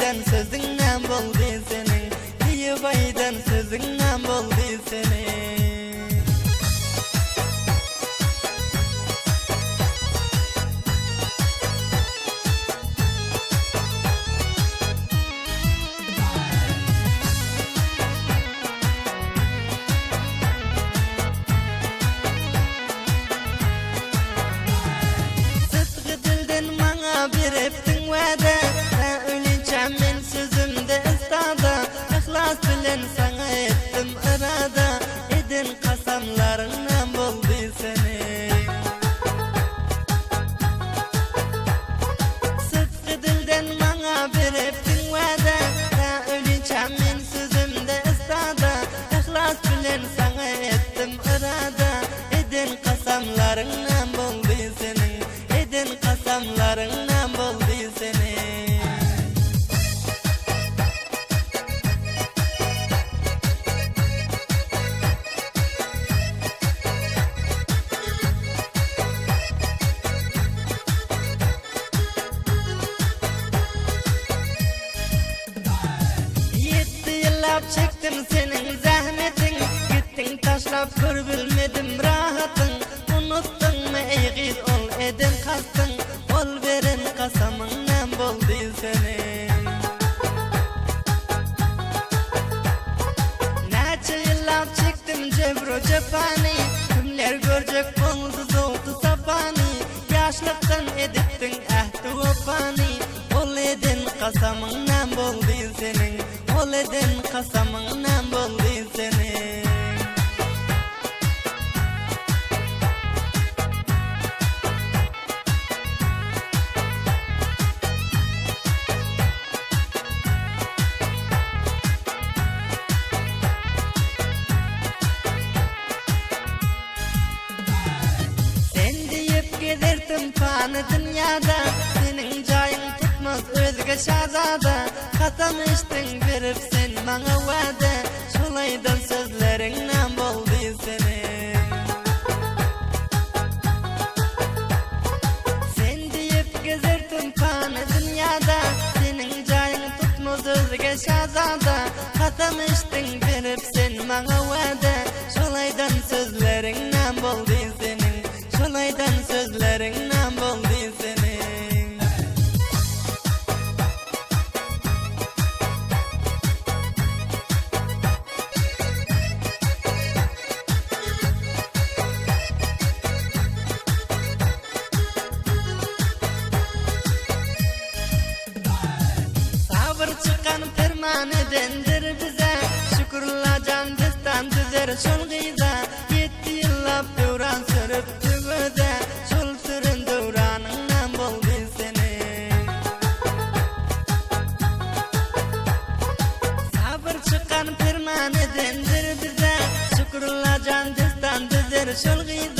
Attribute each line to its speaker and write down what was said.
Speaker 1: baydan sözünden boldy senin, diye baydan sözünden boldy senin. Bireptin vada, ta ölünçem men sözümde istada, ihlas bilen sana ettim irada, edin kasamlarından boldy seni. Sıdkı dilden bana bireptin vada, ta ölünçem men sözümde istada, ihlas bilen sana ettim irada, edin kasamlarından boldy seni, edin kasamlarından boldy seni. Yetti yıllap çektim senin zahmetin, gittin taşlap gör bilmedim rahatın, unuttun mu ey gid ol edin kastın, ol verin kasamından boldy seni. Neçe yıllap çektim cebro cepani, kimler görecek boldy zowtu sapani, yaşlıktan edittin ahdi vefani, ol edin kasamından boldy senin, ol edin kasamından boldy senin. Gezerdim fanı dünyada, senin cayın tutmaz özge şazada, kasam içtin verip sen bana vada, şolaydan sözlerinden boldy senin. Sen deyip gezerdim fanı dünyada, senin cayın tutmaz özge şazada, kasam içtin verip sen bana vada, şolaydan sözlerinden boldy senin. Şolaydan sözlerinden boldy senin. Sabır çıkan ferman edendir bize, şükürla can destan düzer şol gıyda, yetti yıllap devran sürüp tübüde, şol sürün devranından boldy senin. Sabır çıkan ferman edendir bize, şükürla can destan düzer şol gıyda,